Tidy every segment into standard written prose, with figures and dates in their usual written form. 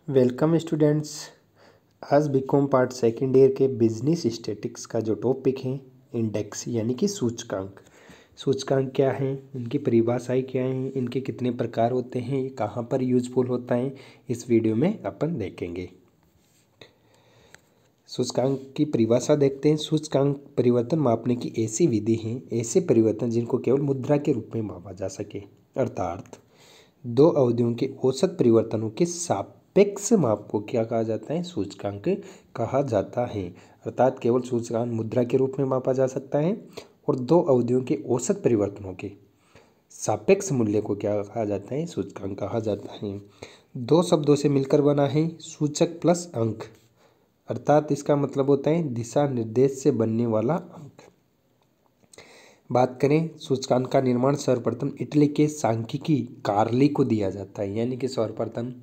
Welcome students. आज BCom part second year के business statics का जो टॉपिक है इंडेक्स यानी कि सूचकांक। सूचकांक क्या हैं, इनकी परिभाषाएं क्या हैं, इनके कितने प्रकार होते हैं, ये कहाँ पर यूजफुल होता है, इस वीडियो में अपन देखेंगे। सूचकांक की परिभाषा देखते हैं। सूचकांक परिवर्तन मापने की ऐसी विधि है, ऐसे परिवर्तन जिनको केवल मुद्रा के रूप में मापा जा सके, अर्थात दो अवधियों के औसत परिवर्तनों के सापेक्ष माप को क्या कहा जाता है, सूचकांक कहा जाता है। अर्थात केवल सूचकांक मुद्रा के रूप में मापा जा सकता है और दो अवधियों के औसत परिवर्तनों के सापेक्ष मूल्य को क्या कहा जाता है, सूचकांक कहा जाता है। दो शब्दों से मिलकर बना है, सूचक प्लस अंक, अर्थात इसका मतलब होता है दिशा निर्देश से बनने वाला अंक। बात करें सूचकांक का निर्माण सर्वप्रथम इटली के सांख्यिकी कार्ली को दिया जाता है, यानी कि सर्वप्रथम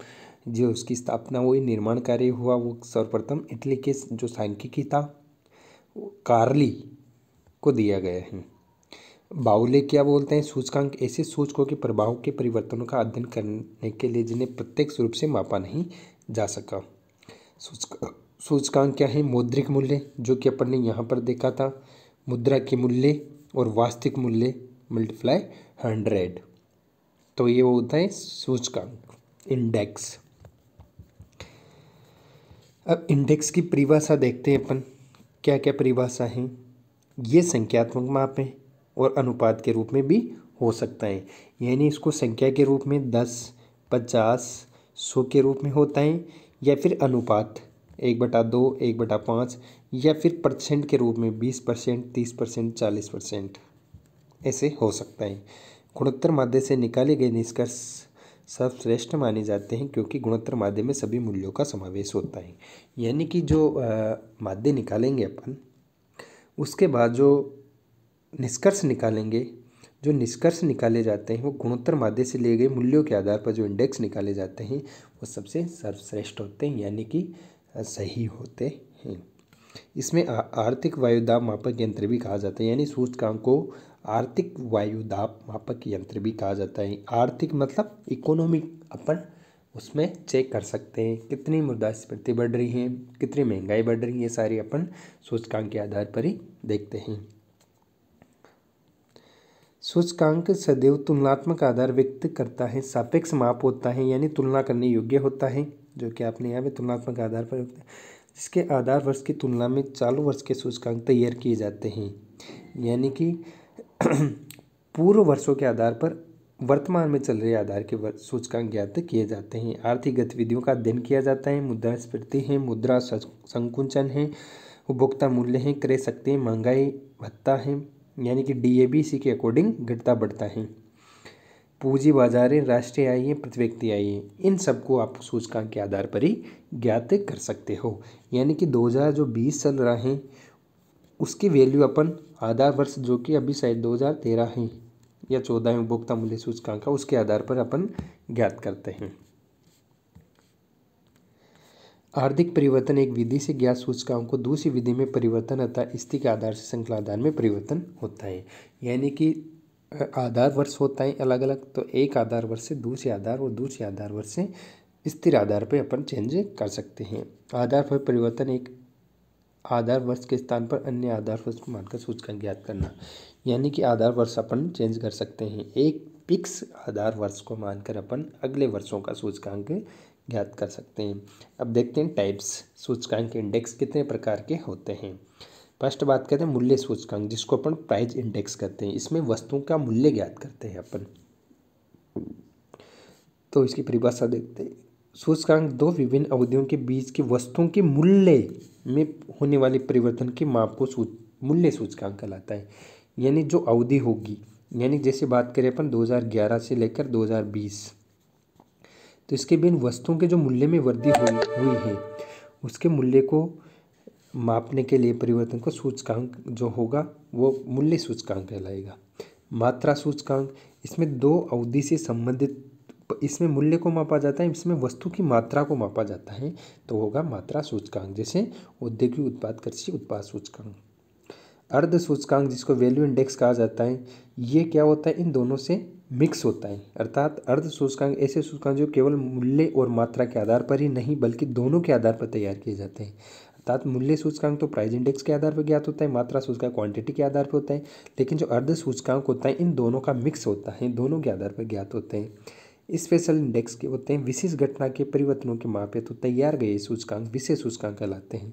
जो उसकी स्थापना हुई, निर्माण कार्य हुआ, वो सर्वप्रथम इटली के जो सांख्यिकी था कार्ली को दिया गया है। बाउले क्या बोलते हैं, सूचकांक ऐसे सूचकों के प्रभाव के परिवर्तनों का अध्ययन करने के लिए जिन्हें प्रत्यक्ष रूप से मापा नहीं जा सका। सूचकांक क्या है, मौद्रिक मूल्य जो कि अपन ने यहाँ पर देखा था, मुद्रा के मूल्य और वास्तविक मूल्य मल्टीप्लाई 100, तो ये होता है सूचकांक, इंडेक्स। अब इंडेक्स की परिभाषा देखते हैं अपन, क्या क्या परिभाषा है। ये संख्यात्मक माप है और अनुपात के रूप में भी हो सकता है, यानी इसको संख्या के रूप में 10, 50, 100 के रूप में होता है, या फिर अनुपात 1/2, 1/5, या फिर परसेंट के रूप में 20%, 30%, 40% ऐसे हो सकता है। गुणोत्तर माध्य से निकाले गए निष्कर्ष सर्वश्रेष्ठ माने जाते हैं क्योंकि गुणोत्तर माध्य में सभी मूल्यों का समावेश होता है। यानी कि जो माध्य निकालेंगे अपन, उसके बाद जो निष्कर्ष निकालेंगे, जो निष्कर्ष निकाले जाते हैं वो गुणोत्तर माध्य से लिए गए मूल्यों के आधार पर जो इंडेक्स निकाले जाते हैं वो सबसे सर्वश्रेष्ठ होते हैं, यानी कि सही होते हैं। इसमें आर्थिक वायुदाब मापक यंत्र भी कहा जाता है, यानी सूचकांक को आर्थिक वायुदाब मापक यंत्र भी कहा जाता है। आर्थिक मतलब इकोनॉमिक, अपन उसमें चेक कर सकते हैं कितनी मुद्रास्फीति बढ़ रही है, कितनी महंगाई बढ़ रही है, ये सारी अपन सूचकांक के आधार पर ही देखते हैं। सूचकांक सदैव तुलनात्मक आधार व्यक्त करता है, सापेक्ष माप होता है, यानी तुलना करने योग्य होता है, जो कि आपने यहाँ पे तुलनात्मक आधार पर होता है, जिसके आधार वर्ष की तुलना में चालू वर्ष के सूचकांक तैयार किए जाते हैं, यानी कि पूर्व वर्षों के आधार पर वर्तमान में चल रहे आधार के सूचकांक ज्ञात किए जाते हैं। आर्थिक गतिविधियों का अध्ययन किया जाता है, मुद्रास्फीति है, मुद्रा संकुचन है, उपभोक्ता मूल्य है, क्रय शक्ति है, महंगाई भत्ता है, यानी कि DAB इसी के अकॉर्डिंग घटता बढ़ता है, पूंजी बाजारें, राष्ट्रीय आय है, प्रति व्यक्ति आय है, इन सबको आप सूचकांक के आधार पर ही ज्ञात कर सकते हो। यानी कि 2020 चल रहा है उसकी वैल्यू अपन आधार वर्ष जो कि अभी शायद 2013 है या 14 में उपभोक्ता मूल्य सूचकांक का, उसके आधार पर अपन ज्ञात करते हैं। आर्थिक परिवर्तन एक विधि से ज्ञात सूचकांक को दूसरी विधि में परिवर्तन अर्थात स्थिति के आधार से श्रृंखला आधार में परिवर्तन होता है, यानी कि आधार वर्ष होता है अलग अलग, तो एक आधार वर्ष से दूसरे आधार और दूसरे आधार वर्ष से स्थिर आधार पर अपन चेंज कर सकते हैं। आधार पर परिवर्तन एक आधार वर्ष के स्थान पर अन्य आधार वर्ष को मानकर सूचकांक ज्ञात करना, यानी कि आधार वर्ष अपन चेंज कर सकते हैं, एक फिक्स आधार वर्ष को मानकर अपन अगले वर्षों का सूचकांक ज्ञात कर सकते हैं। अब देखते हैं टाइप्स, सूचकांक इंडेक्स कितने प्रकार के होते हैं। फर्स्ट बात करते हैं मूल्य सूचकांक, जिसको अपन प्राइस इंडेक्स करते हैं, इसमें वस्तुओं का मूल्य ज्ञात करते हैं अपन। तो इसकी परिभाषा देखते हैं। सूचकांक दो विभिन्न अवधियों के बीच के वस्तुओं के मूल्य में होने वाले परिवर्तन के माप को मूल्य सूचकांक कहलाता है, यानी जो अवधि होगी, यानी जैसे बात करें अपन 2011 से लेकर 2020, तो इसके बीच वस्तुओं के जो मूल्य में वृद्धि हुई है उसके मूल्य को मापने के लिए परिवर्तन को सूचकांक जो होगा वो मूल्य सूचकांक कहलाएगा। मात्रा सूचकांक, इसमें दो अवधि से संबंधित, इसमें मूल्य को मापा जाता है, इसमें वस्तु की मात्रा को मापा जाता है, तो होगा मात्रा सूचकांक, जैसे औद्योगिक उत्पाद, कृषि उत्पाद सूचकांक। अर्ध सूचकांक जिसको वैल्यू इंडेक्स कहा जाता है, ये क्या होता है, इन दोनों से मिक्स होता है, अर्थात अर्ध सूचकांक ऐसे सूचकांक जो केवल मूल्य और मात्रा के आधार पर ही नहीं बल्कि दोनों के आधार पर तैयार किए जाते हैं। अर्थात मूल्य सूचकांक तो प्राइस इंडेक्स के आधार पर ज्ञात होता है, मात्रा सूचकांक क्वांटिटी के आधार पर होता है, लेकिन जो अर्ध सूचकांक होता है इन दोनों का मिक्स होता है, दोनों के आधार पर ज्ञात होते हैं। स्पेशल इंडेक्स के होते हैं विशेष घटना के परिवर्तनों के मापे तो तैयार गए सूचकांक विशेष सूचकांक कहलाते हैं।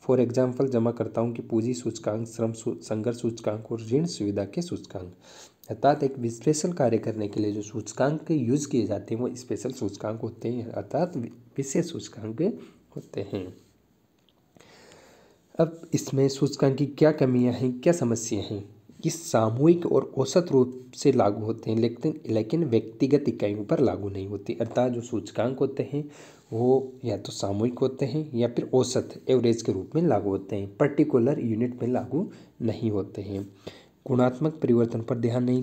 फॉर एग्जाम्पल जमाकर्ताओं की पूंजी सूचकांक, श्रम संघर्ष सूचकांक और ऋण सुविधा के सूचकांक। अर्थात एक स्पेशल कार्य करने के लिए जो सूचकांक यूज किए जाते हैं वो स्पेशल सूचकांक होते हैं, अर्थात विशेष सूचकांक होते हैं। अब इसमें सूचकांक की क्या कमियां हैं, क्या समस्याएं हैं? ये सामूहिक और औसत रूप से लागू होते हैं, लेकिन व्यक्तिगत इकाइयों पर लागू नहीं होती। अर्थात जो सूचकांक होते हैं वो या तो सामूहिक होते हैं या फिर औसत एवरेज के रूप में लागू होते हैं, पर्टिकुलर यूनिट में लागू नहीं होते हैं। गुणात्मक परिवर्तन पर ध्यान नहीं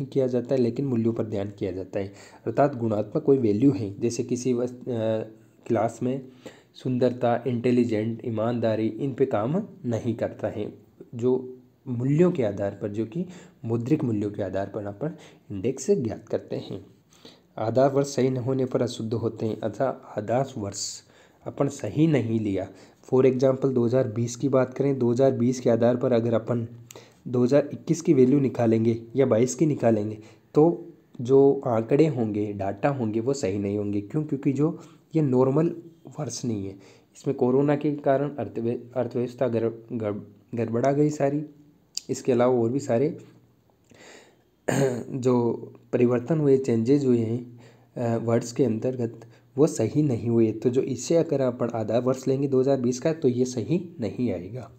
किया जाता है, लेकिन मूल्यों पर ध्यान किया जाता है। अर्थात गुणात्मक कोई वैल्यू है, जैसे किसी क्लास में सुंदरता, इंटेलिजेंट, ईमानदारी, इन पे काम नहीं करता है। जो मूल्यों के आधार पर, जो कि मौद्रिक मूल्यों के आधार पर अपन इंडेक्स ज्ञात करते हैं। आधार वर्ष सही न होने पर अशुद्ध होते हैं, अर्थात आधार वर्ष अपन सही नहीं लिया। फॉर एग्जांपल 2020 की बात करें, 2020 के आधार पर अगर अपन 2021 की वैल्यू निकालेंगे या 22 की निकालेंगे तो जो आंकड़े होंगे, डाटा होंगे, वो सही नहीं होंगे। क्यों? क्योंकि जो ये नॉर्मल वर्ष नहीं है, इसमें कोरोना के कारण अर्थव्यवस्था गड़बड़ा गई सारी। इसके अलावा और भी सारे जो परिवर्तन हुए, चेंजेज हुए हैं वर्ड्स के अंतर्गत, वो सही नहीं हुए। तो जो इससे अगर अपन आधार वर्ष लेंगे 2020 का तो ये सही नहीं आएगा।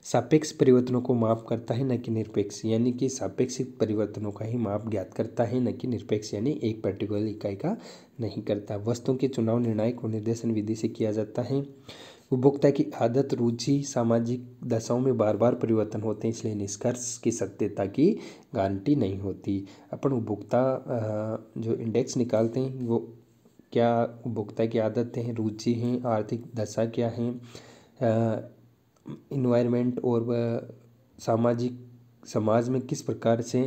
सापेक्ष परिवर्तनों को माप करता है न कि निरपेक्ष, यानी कि सापेक्षिक परिवर्तनों का ही माप ज्ञात करता है, न कि निरपेक्ष यानी एक पर्टिकुलर इकाई का नहीं करता। वस्तुओं के चुनाव निर्णायक और निर्देशन विधि से किया जाता है। उपभोक्ता की आदत, रुचि, सामाजिक दशाओं में बार बार परिवर्तन होते हैं, इसलिए निष्कर्ष की सत्यता की गारंटी नहीं होती। अपन उपभोक्ता जो इंडेक्स निकालते हैं वो क्या उपभोक्ता की आदतें हैं, रुचि हैं, आर्थिक दशा क्या है, इन्वायरमेंट और समाज में किस प्रकार से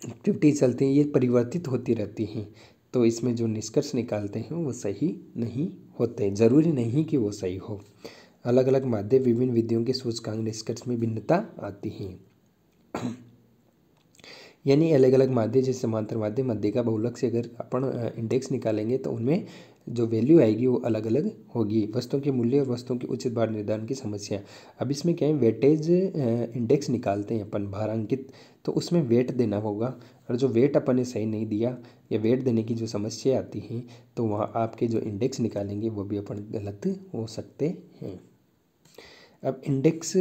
एक्टिविटी चलती हैं, ये परिवर्तित होती रहती हैं। तो इसमें जो निष्कर्ष निकालते हैं वो सही नहीं होते, ज़रूरी नहीं कि वो सही हो। अलग अलग माध्य, विभिन्न विधियों के सूचकांक निष्कर्ष में भिन्नता आती है। यानी अलग अलग माध्य, जैसे समांतर माध्य, मध्यिका, बहुलक से अगर अपन इंडेक्स निकालेंगे तो उनमें जो वैल्यू आएगी वो अलग अलग होगी। वस्तुओं के मूल्य और वस्तुओं के उचित भार निर्धारण की समस्या। अब इसमें क्या है, वेटेज इंडेक्स निकालते हैं अपन, भारांकित, तो उसमें वेट देना होगा, और जो वेट अपन ने सही नहीं दिया या वेट देने की जो समस्या आती हैं तो वहाँ आपके जो इंडेक्स निकालेंगे वो भी अपन गलत हो सकते हैं। अब इंडेक्स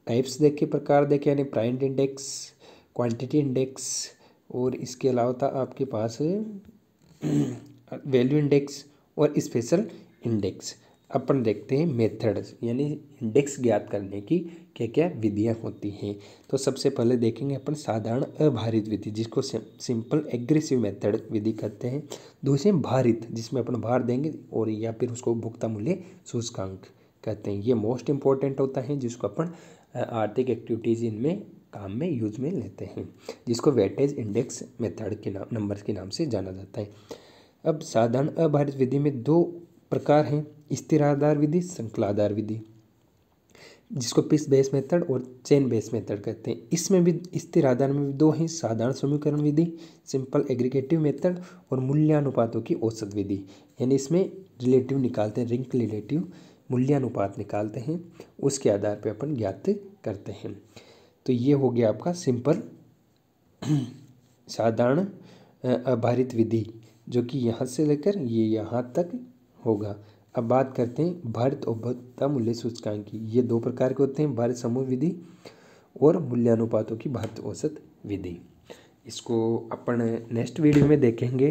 टाइप्स देखे, प्रकार देखे, यानी प्राइम इंडेक्स, क्वांटिटी इंडेक्स, और इसके अलावा था आपके पास वैल्यू इंडेक्स और स्पेशल इंडेक्स। अपन देखते हैं मेथड्स, यानी इंडेक्स ज्ञात करने की क्या क्या विधियां होती हैं। तो सबसे पहले देखेंगे अपन साधारण अभारित विधि, जिसको सिंपल एग्रेसिव मेथड विधि कहते हैं। दूसरे भारित, जिसमें अपन भार देंगे, और या फिर उसको उपभोक्ता मूल्य सूचकांक कहते हैं। ये मोस्ट इंपॉर्टेंट होता है, जिसको अपन आर्थिक एक्टिविटीज़ इनमें काम में यूज में लेते हैं, जिसको वेटेज इंडेक्स मेथड के नाम, नंबर के नाम से जाना जाता है। अब साधारण अभारित विधि में दो प्रकार हैं, स्थिर आधार विधि, श्रृंखलाधार विधि, जिसको पीस बेस मेथड और चेन बेस मेथड कहते हैं। इसमें भी स्थिर आधार में भी दो हैं, साधारण समीकरण विधि, सिंपल एग्रीगेटिव मेथड, और मूल्यानुपातों की औसत विधि। यानी इसमें रिलेटिव निकालते हैं, रिंग रिलेटिव मूल्यानुपात निकालते हैं, उसके आधार पर अपन ज्ञात करते हैं। तो ये हो गया आपका सिंपल साधारण अभारित विधि, जो कि यहाँ से लेकर ये यहाँ तक होगा। अब बात करते हैं भारित उपभोक्ता मूल्य सूचकांक की। ये दो प्रकार के होते हैं, भारित समूह विधि और मूल्यानुपातों की भारित औसत विधि। इसको अपन नेक्स्ट वीडियो में देखेंगे,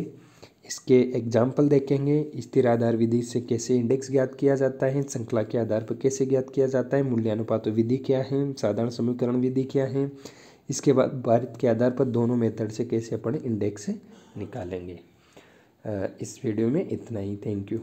इसके एग्जाम्पल देखेंगे। स्थिर आधार विधि से कैसे इंडेक्स ज्ञात किया जाता है, श्रृंखला के आधार पर कैसे ज्ञात किया जाता है, मूल्यानुपात विधि क्या है, साधारण समीकरण विधि क्या है। इसके बाद भारित के आधार पर दोनों मेथड से कैसे अपन इंडेक्स निकालेंगे। इस वीडियो में इतना ही। Thank you.